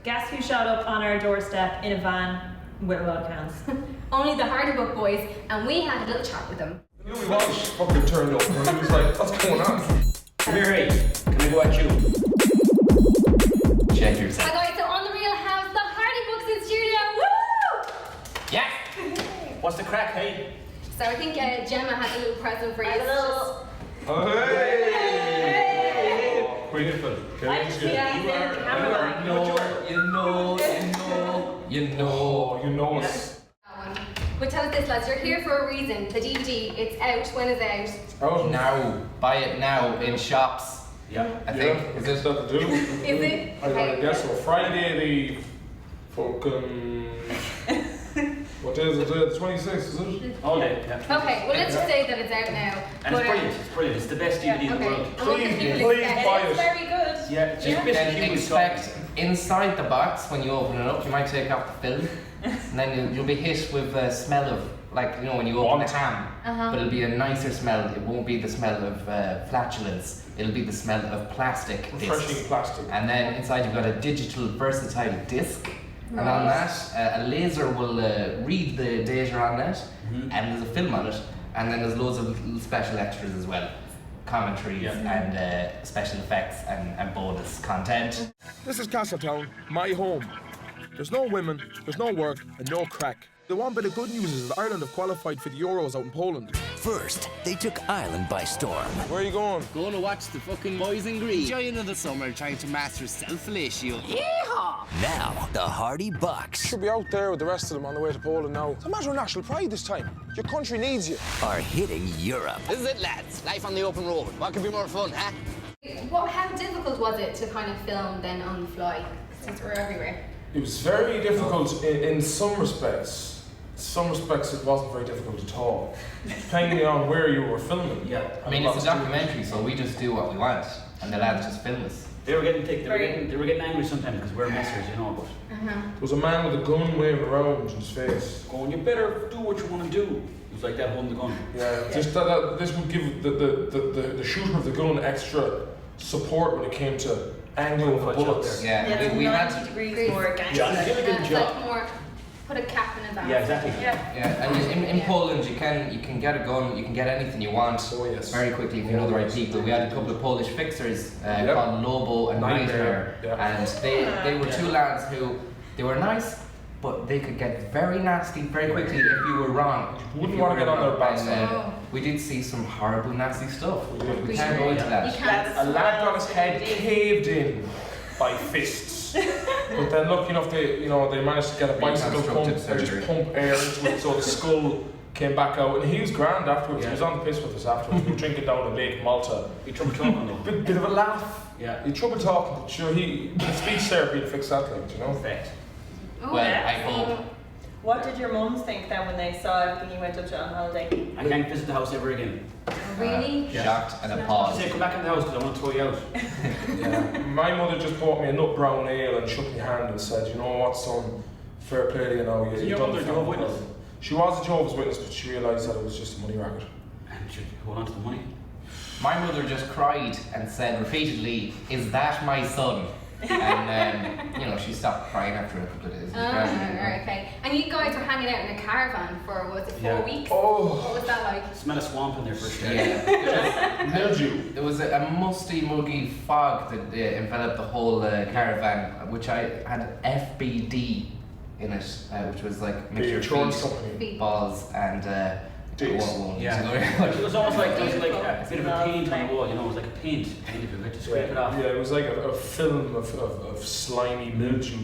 Guess who showed up on our doorstep in a van with a load of cans? Only the Hardy Book boys, and we had a little chat with them. Walsh fucking turned up and he was like, what's going on? Come here, hey. Can I go at you? Check yourself. Hi guys, so on the Real House, the Hardy Books in studio, woo! Yeah! What's the crack, hey? So I think Gemma has a little present for you. Hey! Beautiful. I just think he's in the camera. You know us. But tell us this, lads, you're here for a reason. The DVD, it's out. When is it out? Oh, Now. Buy it now in shops. Yeah. I think. Is this stuff to do? Is it? I guess so. Friday the fucking... What day is it? The 26th, is it? All day, yeah. Okay, well let's just say that it's out now. And it's brilliant, it's brilliant. It's the best DVD in the world. And what can people Please expect? buy It's it. very good. Yeah, it's just Then expect inside the box when you open it up, you might take off the film, and then you'll be hit with a smell of, like, you know, when you open a ham, but it'll be a nicer smell. It won't be the smell of flatulence, it'll be the smell of plastic Refreshing discs. plastic. And then inside you've got a digital versatile disc, and on that, a laser will read the data on that, and there's a film on it, and then there's loads of little special extras as well. Commentaries and special effects and bonus content. This is Castletown, my home. There's no women, there's no work, and no crack. The one bit of good news is that Ireland have qualified for the Euros out in Poland. First, they took Ireland by storm. Where are you going? Going to watch the fucking boys in green. Enjoying the summer, trying to master self-fellatio. Yeehaw! Now, the Hardy Bucks Should be out there with the rest of them on the way to Poland now. It's a matter of national pride this time. Your country needs you. are hitting Europe. This is it, lads. Life on the open road. What could be more fun, huh? How difficult was it to kind of film then on the fly, since we're everywhere? It was very difficult in some respects. Some respects it wasn't very difficult at all, depending on where you were filming. Yeah. I mean, it's a documentary, so we just do what we want, and the lads just film us. They were getting thick, they were getting angry sometimes because we're messers, you know, but There was a man with a gun waving around in his face. going, you better do what you want to do. It was like that holding the gun. Yeah, just this would give the shooter of the gun extra support when it came to angling the bullets. Yeah, Yeah, we had 90 degrees more John gangster. did a good It's job. like more, put a cap in a van. Yeah, exactly. Yeah. Yeah, and in Poland you can get a gun, you can get anything you want Oh, yes. very quickly if you know the right people. We had a couple of Polish fixers called Lobo and Nightmare, and they were two lads who, they were nice, but they could get very nasty very quickly if you were wrong. Wouldn't want to get on their backs. And, we did see some horrible nasty stuff, but we can't go into You that. can't. A lad got his head caved in by fists. But then lucky enough they managed to get a bicycle pump and just pump air into it so the skull came back out, and he was grand afterwards. He was on the piss with us afterwards. We were drinking down in Lake Malta. You trouble talking though. Bit of a laugh. Yeah. He had trouble talking, but sure speech therapy to fix that, like, you know. Perfect. Oh, Well, Yeah. I hope. What did your mums think then when they saw everything you went up to on holiday? I can't visit the house ever again. Really? Shocked and She appalled. said, come back in the house because I want to throw you out. Yeah. My mother just bought me a nut brown ale and shook my hand and said, you know what, son, fair play to you now. Is You've your done mother a fine." Jehovah's Witness? She was a Jehovah's Witness, but she realised that it was just a money racket. And she hold on to the money. My mother just cried and said repeatedly, "Is that my son?" And she stopped crying after a couple of days. It was grand, you know. Alright, okay. And you guys were hanging out in a caravan for, was it 4 Yeah. weeks? Oh. What was that like? Smell of swamp in there for sure. Yeah, Mildew. there was a musty, muggy fog that enveloped the whole caravan, which I had FBD in it, which was like The mixture insurance of company. feet, balls, and Dicks. Yeah. It was almost like a bit of a paint on the wall, you know, it was like a paint if you had to scrape it off. Yeah, it was like a film of slimy mildew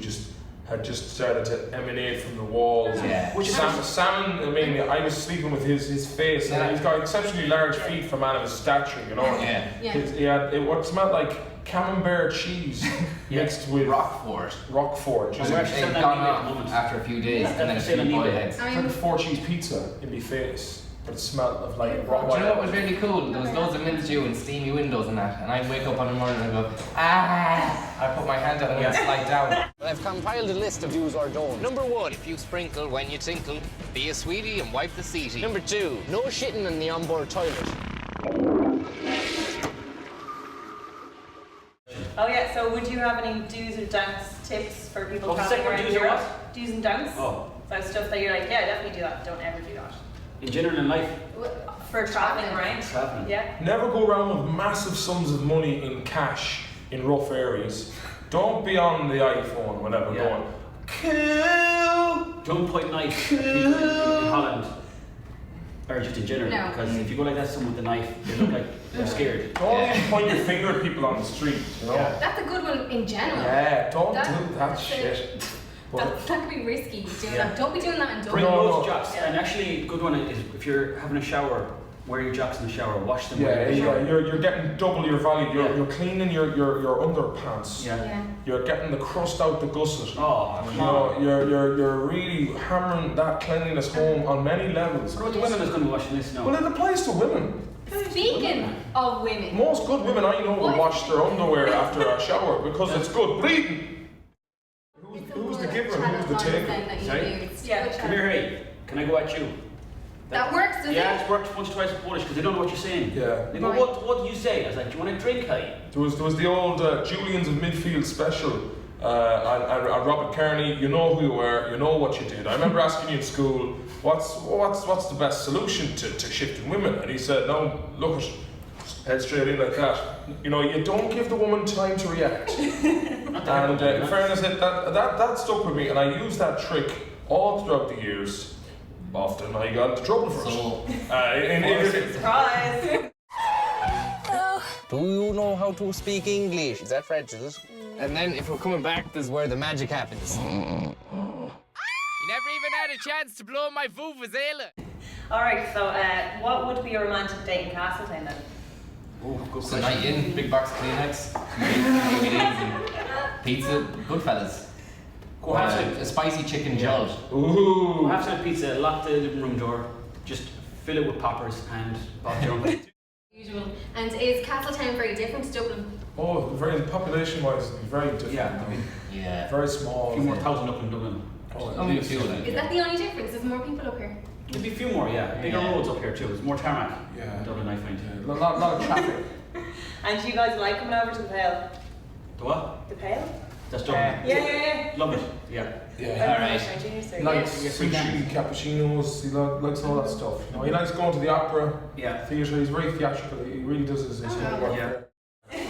had just started to emanate from the walls. Yeah. Which salmon, I mean, I was sleeping with his face, and he's got exceptionally large feet for a man of his stature, you know. Yeah. He had what smelled like camembert cheese mixed with Rockford. Roquefort. And we're actually They'd selling gone that off at the moment. after a few days, and then a Selling few boiled eBay. eggs. It's like a 4-cheese pizza in my face, but it smelled of like Do you know what was really cool? There was loads of mildew and steamy windows and that, and I'd wake up on the morning and go, I put my hand out and I'd slide down. Well, I've compiled a list of do's or don'ts. Number 1, if you sprinkle when you tinkle, be a sweetie and wipe the seatie. Number 2, no shitting in the onboard toilet. Oh yeah, so So would you have any do's or don'ts tips for people Oh, the traveling second around do's or Europe? what? Do's and don'ts? Oh, So stuff that you're like, yeah, definitely do that. Don't ever do that. in general in life, For traveling around? traveling. Yeah. Never go around with massive sums of money in cash in rough areas. Don't be on the iPhone whenever Yeah. going, cool. Don't point knife at people in Holland. Or just in general, No. because if you go like that, someone with a knife, they look like they're scared. Don't even point your finger at people on the street, you know? Yeah. That's a good one in general. Yeah, don't That- do that that's shit. But That could be risky. Doing Yeah. that. Don't be doing that in Bring Dublin. No, both no. jocks, and actually, good one is if you're having a shower, wear your jocks in the shower, wash them. yeah, while you're in the shower. you're getting double your value. Yeah. You're cleaning your underpants. Yeah. Yeah. You're getting the crust out the gusset. Oh, You come know, on. you're really hammering that cleanliness home on many levels. What about the women that's going to be washing this now? Well, it applies to women. Speaking of women, Most good women I know will wash their underwear after a shower because it's good breathing. Who's the giver and who's the taker? Sorry? Yeah. Come here, hey. Can I go at you? That works, doesn't Yeah, it? it's worked once or twice in Polish because they don't know what you're saying. Yeah. They go, Right. what do you say? I was like, do you want a drink, hey? There was the old Julians of Midfield special. And Robert Kearney, you know who you were, you know what you did. I remember asking you in school, what's the best solution to shifting women? And he said, no, look at head straight in like that. You know, you don't give the woman time to react. And in fairness, that stuck with me, and I used that trick all throughout the years. Often I got into trouble for So, it. Surprise! Do you know how to speak English? Is that French, is it? And then if we're coming back, this is where the magic happens. You never even had a chance to blow my vuvuzela. Alright, so what would be a romantic date in Castletown then? Oh, good so question. night in, big box of Kleenex, take it easy. Pizza, Goodfellas. Go have some. A spicy chicken jolt. Ooh. Go have some pizza, lock the living room door, just fill it with poppers and Bob Jones. Usual. And is Castletown very different to Dublin? Oh, very population-wise, very different. Yeah, I mean, Yeah. Very small. a few more thousand up in Dublin. Oh, Only a few of them. Is that the only difference? There's more people up here. There'd be a few more, yeah. Bigger Yeah. roads up here too. There's more tarmac Yeah. in Dublin, I find. A lot of traffic. And do you guys like coming over to the Pale? The what? The Pale? That's Dublin. Yeah. Love it. Yeah. Yeah. Alright. He likes Yes, we can. sushi, cappuccinos, he likes all that stuff. You know, he likes going to the opera, Yeah. theatre, he's very theatrical, he really does his homework. Yeah.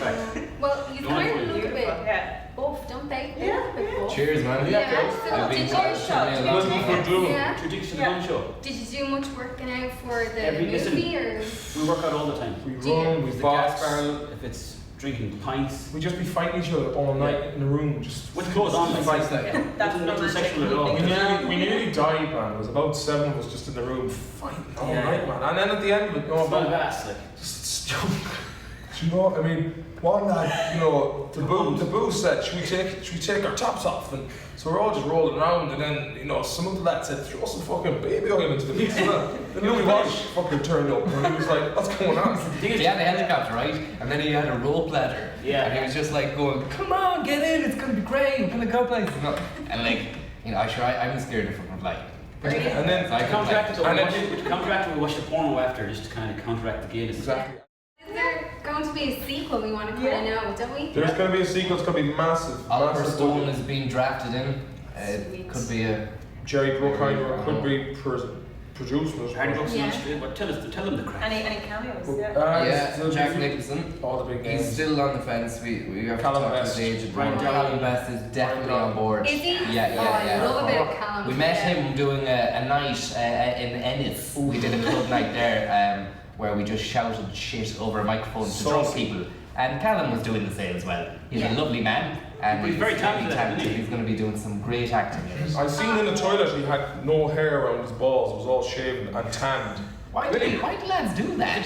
Right. Well, you Go kind on, of look a bit Yeah. buff, don't they? Yeah, A bit buff. Cheers, man. Yeah, so I've been did watching you- it a lot. Looking for doom. Yeah. Two dicks to the Yeah. gun show. Did you do much working out for the Listen, movie or? we work out all the time. We Do you? run, we If it's the gas box, barrel, if it's drinking pints, we just be fighting each other all night in the room, just with clothes on, like fight that. that. That's Nothing romantic. sexual at all. We nearly died, man. There was about 7 of us just in the room fighting all Yeah. night, man. And then at the end of it, you know, Smell of about ass, like. just do you know? I mean, one lad, you know, the boo said, should we take our tops off? And so we're all just rolling around, and then you know, some of the lads said, throw some fucking baby oil into the mix. Then Louis Walsh fucking turned up, and he was like, what's going on? He had a helicopter, right? And then he had a rope ladder. Yeah. And he was just like going, come on, get in, it's gonna be great, we're gonna go places. And like, you know, I'm scared of fucking flying. And then So I To couldn't, counteract it, like, we watched the porno after, just to kind of counteract the gayness. exactly. Is there going to be a sequel we want to kind of know, don't we? There's going to be a sequel. It's going to be massive. Oliver massive Stone budget. is being drafted in. It Sweet. could be a. Jerry Bruckheimer could be produced. Harry Brooks Yeah. on the street, but tell them the crack. Any cameos? Yeah. Yeah, Jack Nicholson. All the big He's names. still on the fence. We have Callum to talk Best. to his agent. Brian Callum Best is definitely on board. Is he? Yeah. Oh, I love a bit of Callum. We met Yeah. him doing a night in Ennis. We did a club night there where we just shouted shit over a microphone to So drunk sweet. people. And Callum was doing the same as well. He's Yeah. a lovely man. And He's very talented, isn't he? He's going to be doing some great acting in it. I seen in the toilet he had no hair around his balls. It was all shaven and tanned. Why do lads do that?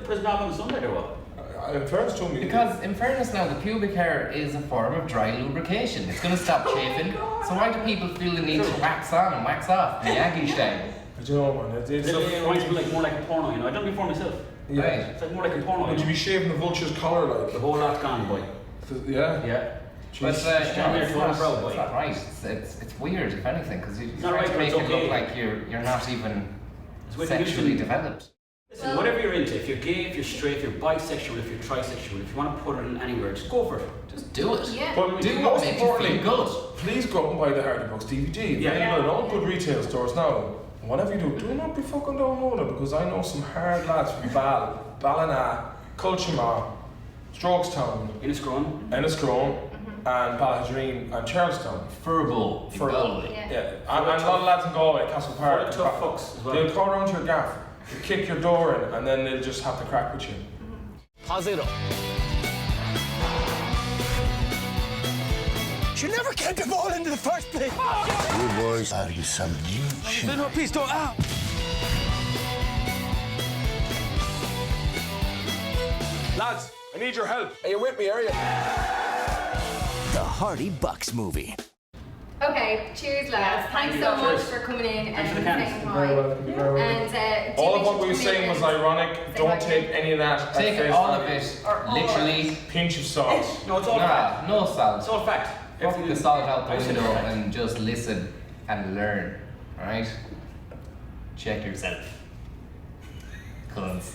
Prison album on Sunday or what? In fairness to me, Because, in fairness now, the pubic hair is a form of dry lubrication. It's going to stop chafing. So why do people feel the need to wax on and wax off? Miyagi style. I don't know, man. It's It reminds me like more like a porno, you know. I done it before myself. yeah. Right. It's like more like a porno. Would you know. be shaving the vulture's collar like? The whole lot gone, boy. Yeah. Yeah. But Jeez. no, there it's to not, the pro, boy. it's not right. It's weird, if anything, because you're It's trying not right, to but make it's it look okay. like you're not even It's what sexually you developed. Listen, whatever you're into, if you're gay, if you're straight, if you're bisexual, if you're trisexual, if you want to put it in anywhere, just go for it. Just do it. Yeah. But Do most what makes you importantly, feel good. please go up and buy the Hardy Bucks DVD. Yeah. Available in all good retail stores now. And whatever you do not be fucking downloading it, because I know some hard lads from Ballina, Culchima, Strokestown, Enniscrone. Enniscrone, and Ballaghaderreen and Charlestown. Furbo. Furbo. Yeah. Yeah, and a lot of lads in Galway, Castle Park. Full of tough fucks as well. They'll come around to your gaff, they'll kick your door in, and then they'll just have to crack with you. Pause it up. You never kept the ball into the first place. You boys are you some new No, please don't. Lads, I need your help. Are you with me, are you? The Hardy Bucks movie. Okay, cheers, lads. Thanks you. so much Cheers. for coming in Thanks for and the cans. saying You're hi. very welcome. You're very welcome. And do All of make what sure we were to come saying in was and ironic. say Don't hi. take any of that. Take at face all of value. it, Or all literally. Pinch of salt. No, it's all fact. Nah, no salt. It's all fact. Fuck the salt out the I said window fact. and just listen and learn, alright? Check yourself. Cunts.